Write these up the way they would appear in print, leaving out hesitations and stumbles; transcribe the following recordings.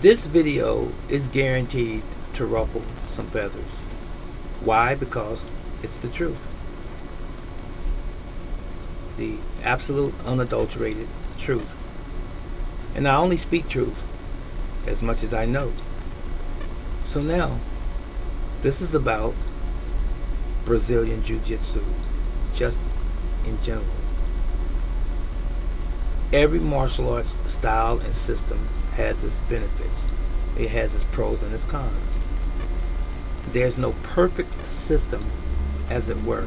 This video is guaranteed to ruffle some feathers. Why? Because it's the truth. The absolute unadulterated truth. And I only speak truth as much as I know. So now, this is about Brazilian Jiu-Jitsu, just in general. Every martial arts style and system has its benefits. It has its pros and its cons. There's no perfect system, as it were.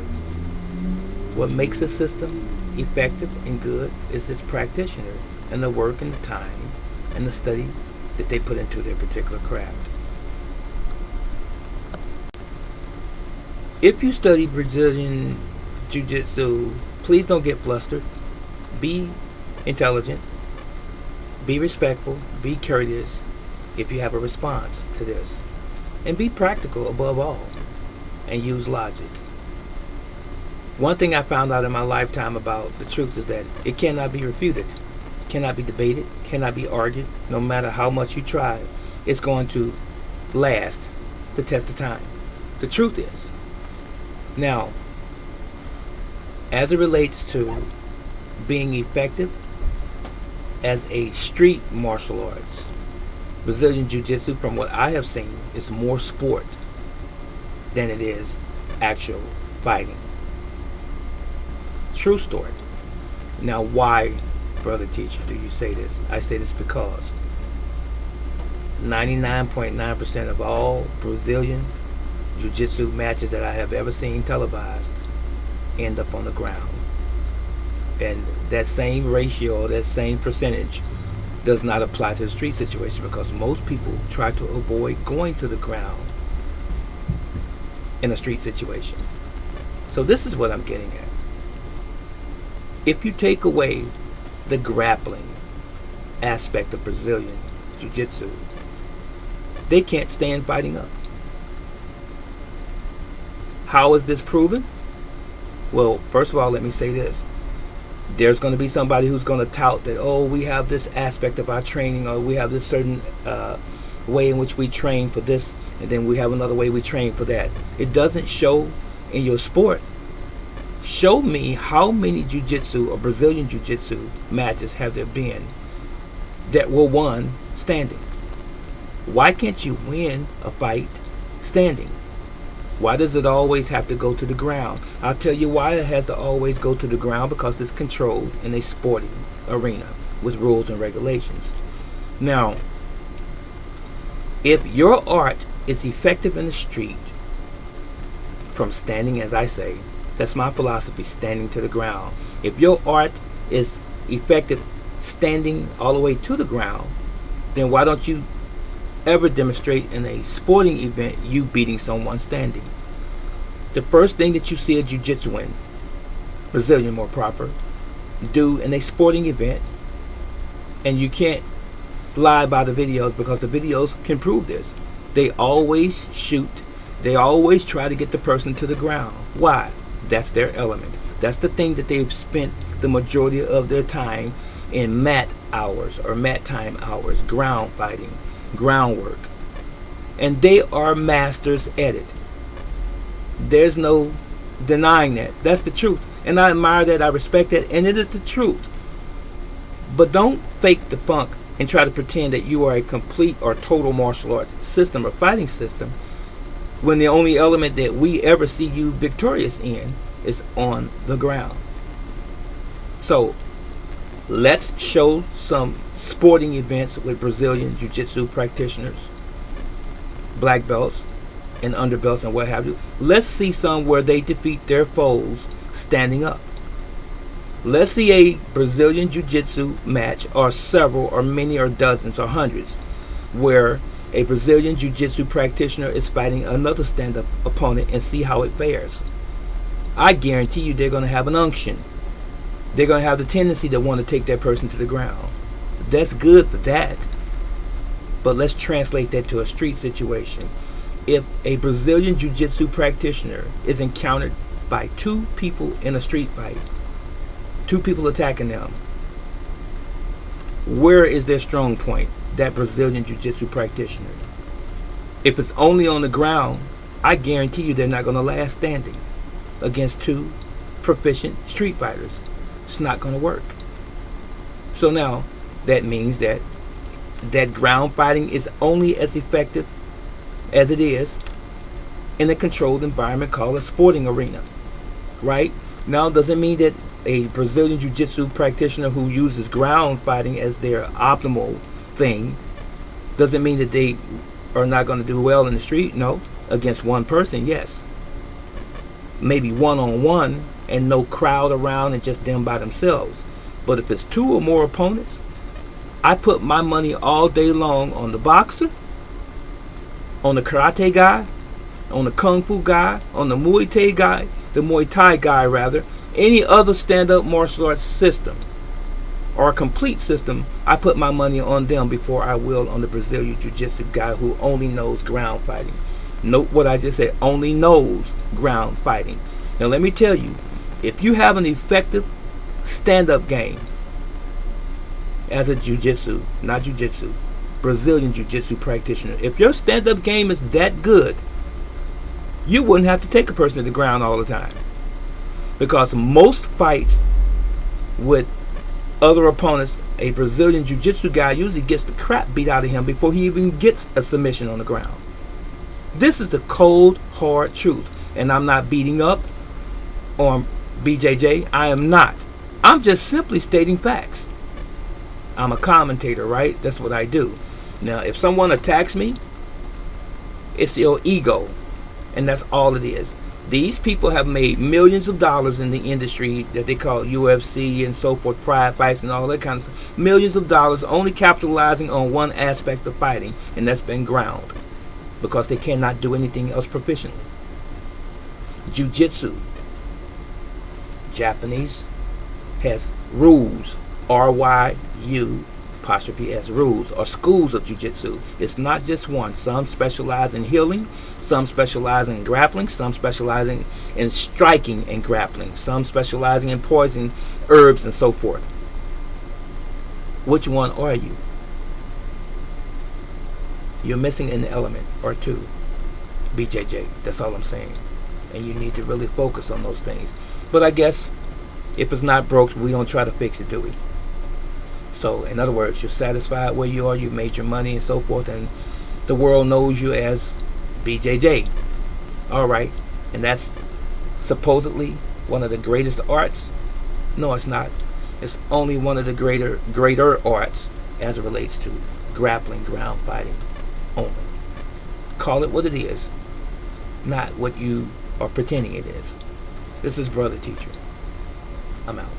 What makes a system effective and good is its practitioner and the work and the time and the study that they put into their particular craft. If you study Brazilian Jiu-Jitsu, please don't get flustered. Be intelligent. Be respectful. Be courteous if you have a response to this. And be practical above all. And use logic. One thing I found out in my lifetime about the truth is that it cannot be refuted. Cannot be debated. Cannot be argued. No matter how much you try, it's going to last the test of time. The truth is. Now, as it relates to being effective as a street martial arts, Brazilian Jiu-Jitsu, from what I have seen, is more sport than it is actual fighting. True story. Now, why, brother teacher, do you say this? I say this because 99.9% of all Brazilian Jiu-Jitsu matches that I have ever seen televised end up on the ground. And that same ratio, that same percentage does not apply to the street situation, because most people try to avoid going to the ground in a street situation. So this is what I'm getting at. If you take away the grappling aspect of Brazilian Jiu-Jitsu, they can't stand fighting up. How is this proven? Well, first of all, let me say this. There's going to be somebody who's going to tout that, oh, we have this aspect of our training, or we have this certain way in which we train for this, and then we have another way we train for that. It doesn't show in your sport. Show me how many jiu-jitsu or Brazilian jiu-jitsu matches have there been that were won standing. Why can't you win a fight standing? Why does it always have to go to the ground? I'll tell you why it has to always go to the ground: because it's controlled in a sporting arena with rules and regulations. Now, if your art is effective in the street, from standing, as I say, that's my philosophy, standing to the ground. If your art is effective standing all the way to the ground, then why don't you ever demonstrate in a sporting event you beating someone standing? The first thing that you see a jiu-jitsuan, Brazilian more proper, do in a sporting event, and you can't lie by the videos because the videos can prove this, they always shoot. They always try to get the person to the ground. Why? That's their element. That's the thing that they've spent the majority of their time in mat hours or mat time hours, ground fighting, groundwork, and they are masters at it. There's no denying that. That's the truth, and I admire that. I respect that, and it is the truth. But don't fake the funk and try to pretend that you are a complete or total martial arts system or fighting system when the only element that we ever see you victorious in is on the ground. So let's show some sporting events with Brazilian Jiu-Jitsu practitioners, black belts and underbelts and what have you. Let's see some where they defeat their foes standing up. Let's see a Brazilian Jiu-Jitsu match, or several or many or dozens or hundreds, where a Brazilian Jiu-Jitsu practitioner is fighting another stand-up opponent, and see how it fares. I guarantee you they're going to have an unction. They're going to have the tendency to want to take that person to the ground. That's good for that. But let's translate that to a street situation. If a Brazilian Jiu-Jitsu practitioner is encountered by two people in a street fight, two people attacking them, where is their strong point? that Brazilian Jiu-Jitsu practitioner. If it's only on the ground, I guarantee you they're not going to last standing against two proficient street fighters. It's not going to work. So now, that means that ground fighting is only as effective as it is in a controlled environment called a sporting arena, right? Now, doesn't mean that a Brazilian Jiu-Jitsu practitioner who uses ground fighting as their optimal thing doesn't mean that they are not going to do well in the street. No, against one person, yes. Maybe one-on-one and no crowd around and just them by themselves. But if it's two or more opponents, I put my money all day long on the boxer, on the karate guy, on the kung fu guy, on the Muay Thai guy rather, any other stand-up martial arts system or a complete system. I put my money on them before I will on the Brazilian Jiu-Jitsu guy who only knows ground fighting. Note what I just said, only knows ground fighting. Now let me tell you, if you have an effective stand-up game as a Brazilian Jiu-Jitsu practitioner, if your stand-up game is that good, you wouldn't have to take a person to the ground all the time. Because most fights with other opponents, a Brazilian Jiu-Jitsu guy usually gets the crap beat out of him before he even gets a submission on the ground. This is the cold, hard truth. And I'm not beating up on BJJ. I am not. I'm just simply stating facts. I'm a commentator, right? That's what I do. Now, if someone attacks me, it's your ego. And that's all it is. These people have made millions of dollars in the industry that they call UFC and so forth, pride fights and all that kind of stuff. Millions of dollars only capitalizing on one aspect of fighting, and that's been ground. Because they cannot do anything else proficiently. Jiu-Jitsu. Japanese has rules. RYU apostrophe S, rules, or schools of Jiu-Jitsu. It's not just one. Some specialize in healing, some specialize in grappling, some specializing in striking and grappling, some specializing in poison, herbs, and so forth. Which one are you? You're missing an element or two. BJJ, that's all I'm saying. And you need to really focus on those things. But I guess if it's not broke, we don't try to fix it, do we? So, in other words, you're satisfied where you are, you made your money and so forth, and the world knows you as BJJ. Alright, and that's supposedly one of the greatest arts? No, it's not. It's only one of the greater arts as it relates to grappling, ground fighting only. Call it what it is, not what you are pretending it is. This is Brother Teacher. I'm out.